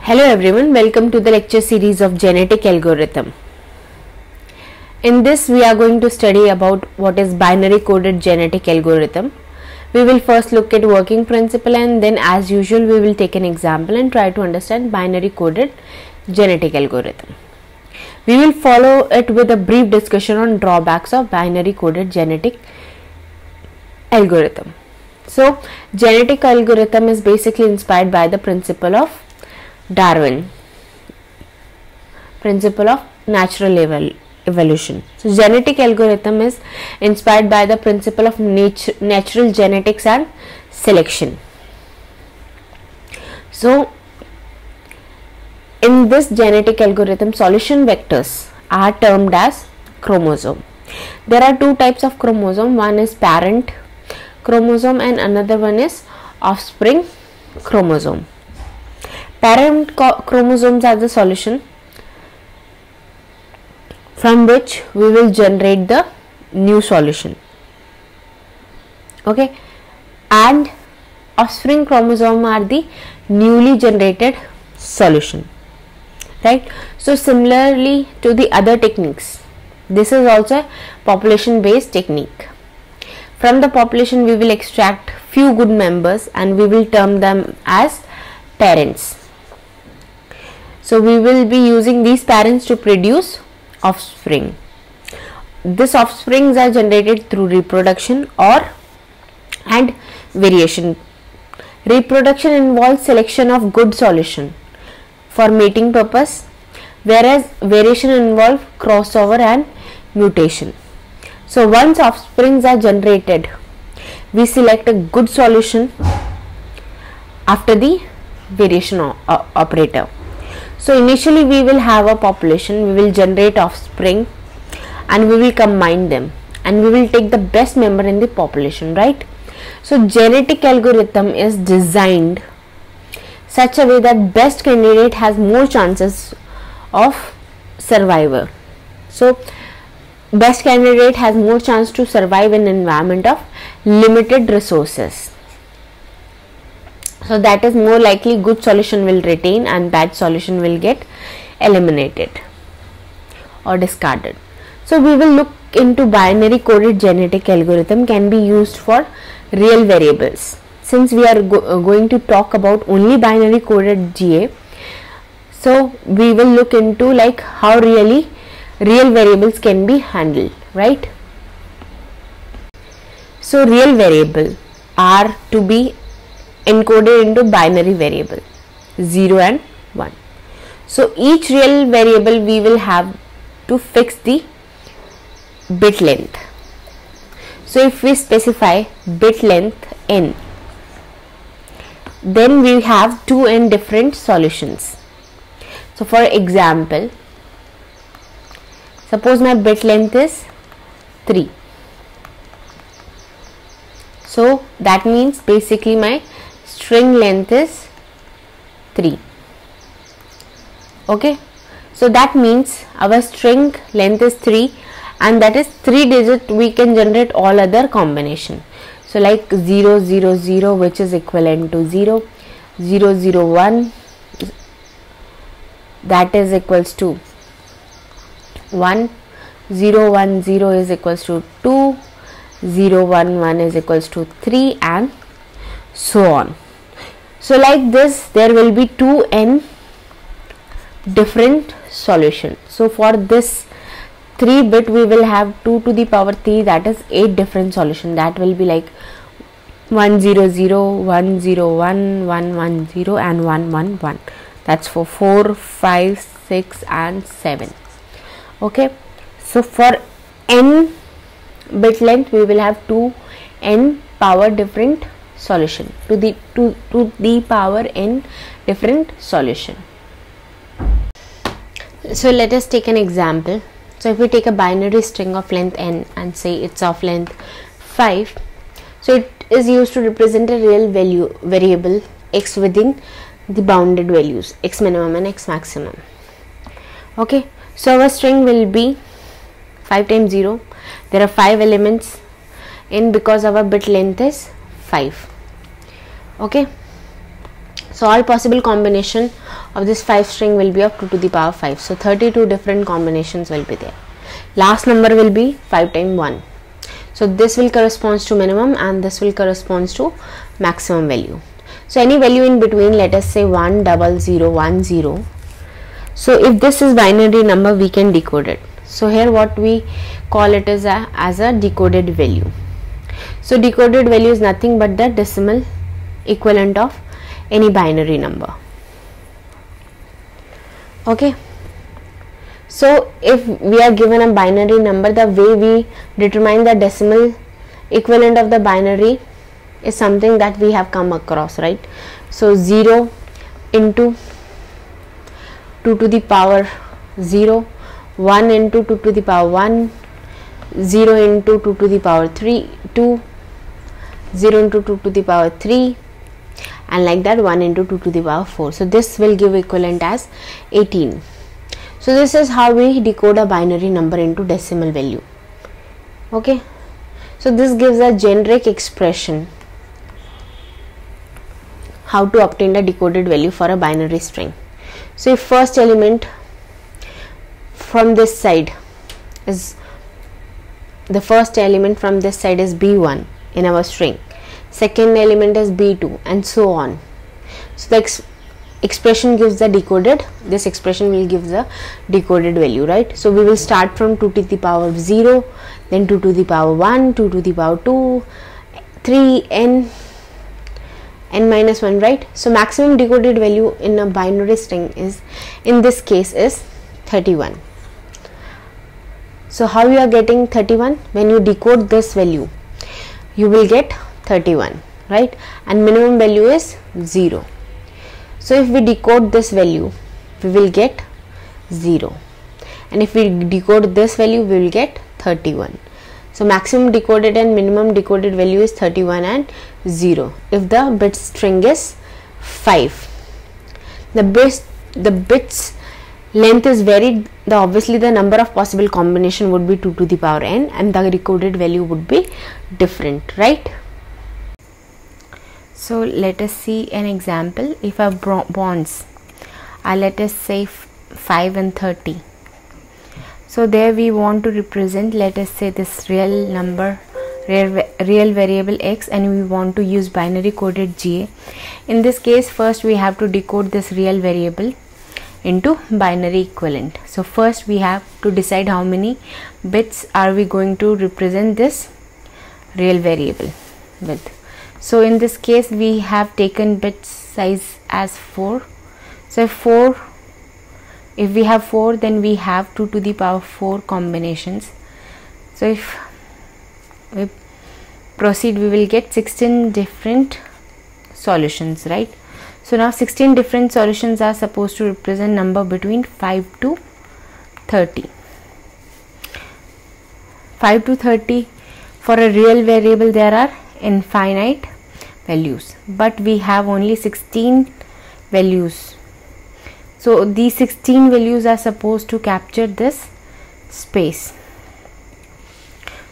Hello everyone, welcome to the lecture series of genetic algorithm. In this we are going to study about what is binary coded genetic algorithm. We will first look at working principle and then as usual we will take an example and try to understand binary coded genetic algorithm. We will follow it with a brief discussion on drawbacks of binary coded genetic algorithm. So genetic algorithm is basically inspired by the principle of Darwin, principle of natural evolution. So genetic algorithm is inspired by the principle of natural genetics and selection. So in this genetic algorithm, solution vectors are termed as chromosome. There are two types of chromosome. One is parent chromosome and another one is offspring chromosome. Parent chromosomes are the solution from which we will generate the new solution. Okay, and offspring chromosome are the newly generated solution. Right. So similarly to the other techniques, this is also a population based technique. From the population we will extract few good members and we will term them as parents. So we will be using these parents to produce offspring. These offsprings are generated through reproduction and variation. Reproduction involves selection of good solution for mating purpose, whereas variation involves crossover and mutation. So once offsprings are generated, we select a good solution after the variation operator. So initially we will have a population, we will generate offspring and we will combine them and we will take the best member in the population, right? So genetic algorithm is designed such a way that best candidate has more chances of survival. So best candidate has more chance to survive in an environment of limited resources. So that is more likely good solution will retain and bad solution will get eliminated or discarded. So we will look into binary coded genetic algorithm can be used for real variables. Since we are going to talk about only binary coded GA, so we will look into like how real variables can be handled, right? So real variable are to be encoded into binary variable 0 and 1. So each real variable we will have to fix the bit length. So if we specify bit length n, then we have 2n different solutions. So for example, suppose my bit length is 3. So that means basically my string length is 3. Okay, so that means our string length is 3 and that is 3 digit we can generate all other combination. So like 0 0 0 which is equivalent to 0, 0 0 1 that is equals to 1, 0 1 0 is equals to 2, 0 1 1 is equals to 3 and so on. So like this there will be 2n different solutions. So for this 3 bit we will have 2 to the power 3, that is 8 different solutions. That will be like 1 0 0, 1 0 1, 1 1 0 and 1 1 1. That's for 4, 5, 6 and 7. Okay. So for n bit length we will have 2n power different solution to the power n different solution. So let us take an example. So if we take a binary string of length n and say it's of length 5, so it is used to represent a real variable x within the bounded values x minimum and x maximum. Okay, so our string will be 5 times 0. There are 5 elements in because our bit length is 5. Okay, So all possible combination of this 5 string will be of 2 to the power 5. So 32 different combinations will be there. Last number will be 5 times 1. So this will correspond to minimum and this will correspond to maximum value. So any value in between, let us say 10010. So if this is binary number, we can decode it. So here what we call it is as a decoded value. So decoded value is nothing but the decimal equivalent of any binary number. Okay. So if we are given a binary number, the way we determine the decimal equivalent of the binary is something that we have come across, right? So 0 into 2 to the power 0, 1 into 2 to the power 1, 0 into 2 to the power 2, 0 into 2 to the power 3, and like that 1 into 2 to the power 4. So this will give equivalent as 18. So this is how we decode a binary number into decimal value. Okay. So this gives a generic expression how to obtain a decoded value for a binary string. So if first element from this side is B1 in our string, second element is B2, and so on. So the expression gives the decoded, this expression will give the decoded value, right? So we will start from 2 to the power 0, then 2 to the power 1, 2 to the power 2, 3, n minus 1, right? So maximum decoded value in a binary string is, in this case, is 31. So how you are getting 31? When you decode this value, you will get 31, right? And minimum value is 0. So if we decode this value, we will get 0, and if we decode this value, we will get 31. So maximum decoded and minimum decoded value is 31 and 0 if the bit string is 5. The bits length is varied, obviously the number of possible combination would be 2 to the power n, and the decoded value would be different, right? So let us see an example. If our bonds are, let us say 5 and 30. So there we want to represent, let us say, this real number, real variable x, and we want to use binary coded GA. In this case, first we have to decode this real variable into binary equivalent. So first we have to decide how many bits are we going to represent this real variable with. So in this case we have taken bit size as 4. So if we have 4, then we have 2 to the power 4 combinations. So if we proceed, we will get 16 different solutions, right? So now 16 different solutions are supposed to represent number between 5 to 30. 5 to 30, for a real variable there are infinite values, but we have only 16 values. So these 16 values are supposed to capture this space.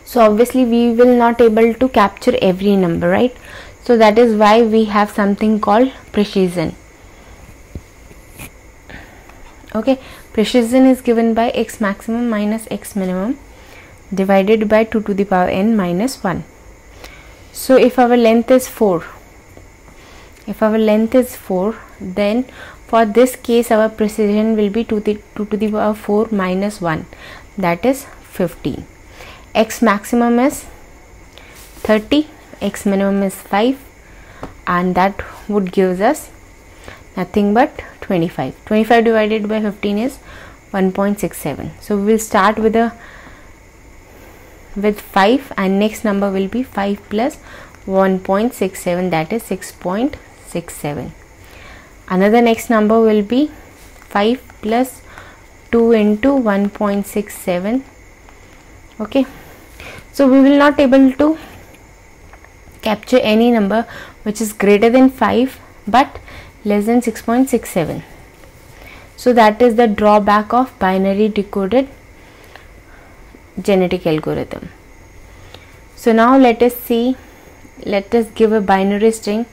So obviously we will not able to capture every number, right? So that is why we have something called precision. Okay, precision is given by x maximum minus x minimum divided by 2 to the power n minus 1. So if our length is 4, then for this case our precision will be 2 to the power 4 minus 1, that is 15. X maximum is 30, x minimum is 5, and that would give us nothing but 25. 25 divided by 15 is 1.67. So we will start with 5, and next number will be 5 plus 1.67, that is 6.67. Another next number will be 5 plus 2 into 1.67. Okay, so we will not able to capture any number which is greater than 5 but less than 6.67. So that is the drawback of binary decoded genetic algorithm. So now let us give a binary string.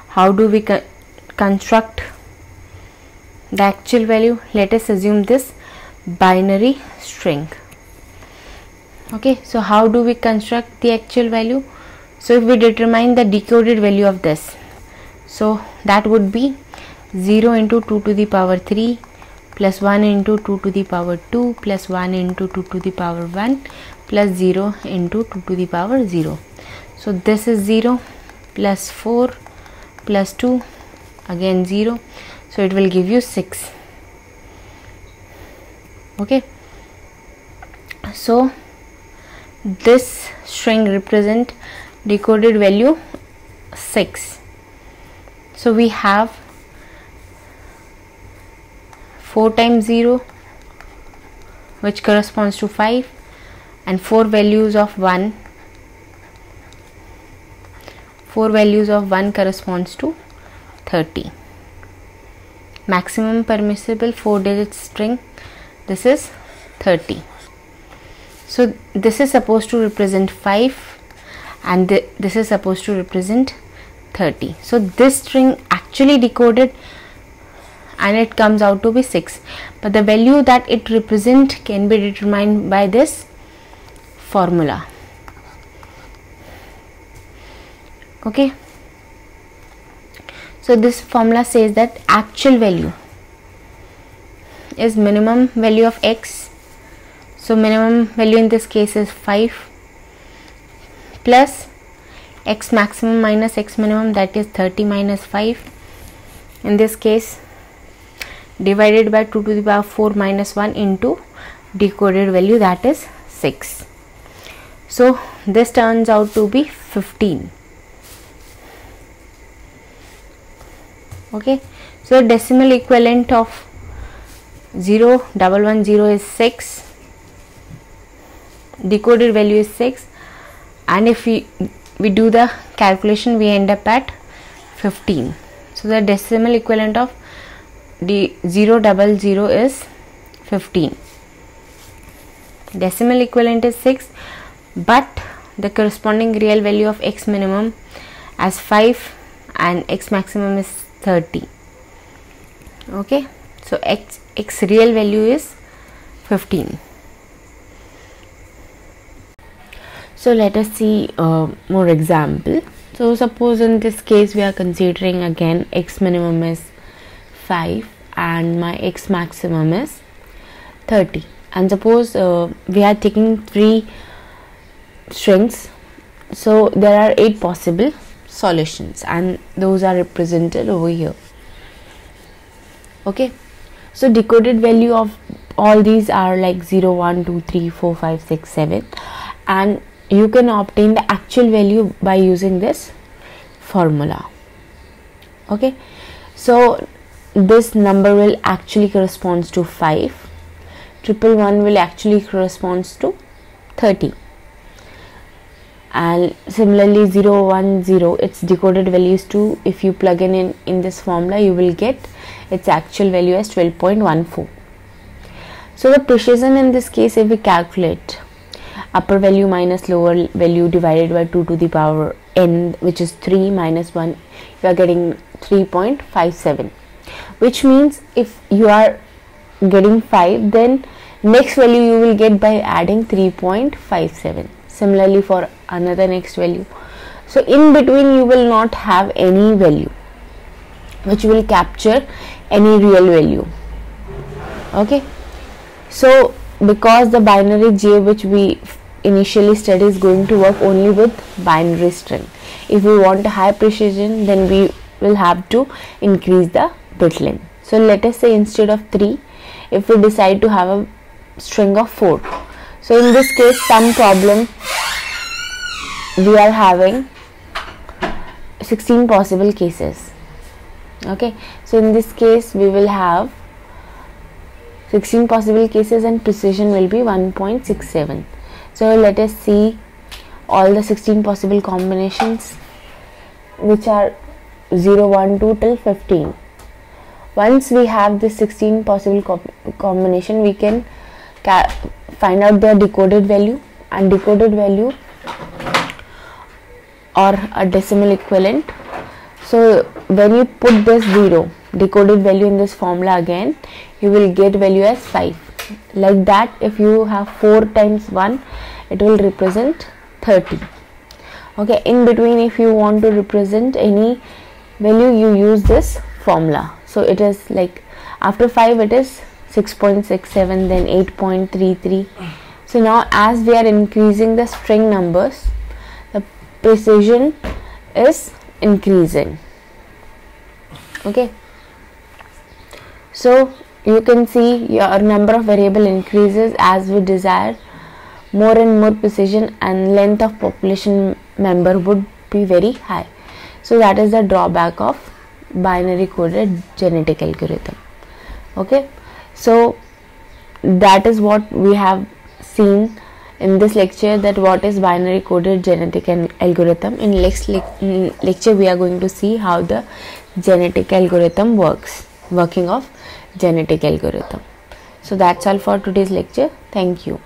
How do we construct the actual value. Let us assume this binary string. Okay, so how do we construct the actual value? So if we determine the decoded value of this, so that would be 0 into 2 to the power 3 plus 1 into 2 to the power 2 plus 1 into 2 to the power 1 plus 0 into 2 to the power 0. So this is 0 plus 4 plus 2, again 0, so it will give you 6. Okay, so this string represent decoded value 6. So we have 4 times 0, which corresponds to 5, and 4 values of 1. 4 values of 1 corresponds to 30. Maximum permissible 4-digit string, this is 30. So this is supposed to represent 5 and this is supposed to represent 30. So this string actually decoded and it comes out to be 6, but the value that it represents can be determined by this formula. Okay, so this formula says that actual value is minimum value of x. So minimum value in this case is 5 plus x maximum minus x minimum, that is 30 minus 5 in this case, divided by 2 to the power 4 minus 1 into decoded value, that is 6. So this turns out to be 15. Okay, so decimal equivalent of 0110 is 6, decoded value is 6, and if we do the calculation, we end up at 15. So the decimal equivalent of the 000 is 15. Decimal equivalent is 6, but the corresponding real value of x minimum as 5 and x maximum is 30. Okay, so x real value is 15. So let us see more example. So suppose in this case we are considering again x minimum is 5 and my x maximum is 30, and suppose we are taking 3 strings, so there are 8 possible solutions and those are represented over here. Okay, so decoded value of all these are like 0, 1, 2, 3, 4, 5, 6, 7, and you can obtain the actual value by using this formula. Okay, so this number will actually corresponds to 5, 111 will actually corresponds to 30, and similarly 010 its decoded value is 2. If you plug in this formula, you will get its actual value as 12.14. so the precision in this case, if we calculate upper value minus lower value divided by 2 to the power n, which is 3 minus 1, you are getting 3.57, which means if you are getting 5, then next value you will get by adding 3.57. Similarly for another next value. So in between you will not have any value which will capture any real value. Okay, so because the binary j which we initially studied is going to work only with binary string, if we want a high precision, then we will have to increase the bit length. So let us say instead of 3, if we decide to have a string of 4, so in this case some problem we are having 16 possible cases. Okay, so in this case we will have 16 possible cases and precision will be 1.67. So let us see all the 16 possible combinations, which are 0, 1, 2 till 15. Once we have this 16 possible combination, we can find out their decoded value, and decoded value or a decimal equivalent So when you put this 0 decoded value in this formula again, you will get value as 5. Like that, if you have 4 times 1, it will represent 30. Okay, in between if you want to represent any value, you use this formula. So it is like after 5 it is 6.67, then 8.33. So now as we are increasing the string numbers, the precision is increasing. Okay, so you can see your number of variable increases as we desire more and more precision, and length of population member would be very high. So that is the drawback of binary coded genetic algorithm. Okay, so that is what we have seen in this lecture, that what is binary coded genetic algorithm. In next lecture we are going to see how the genetic algorithm working of genetic algorithm. So that's all for today's lecture. Thank you.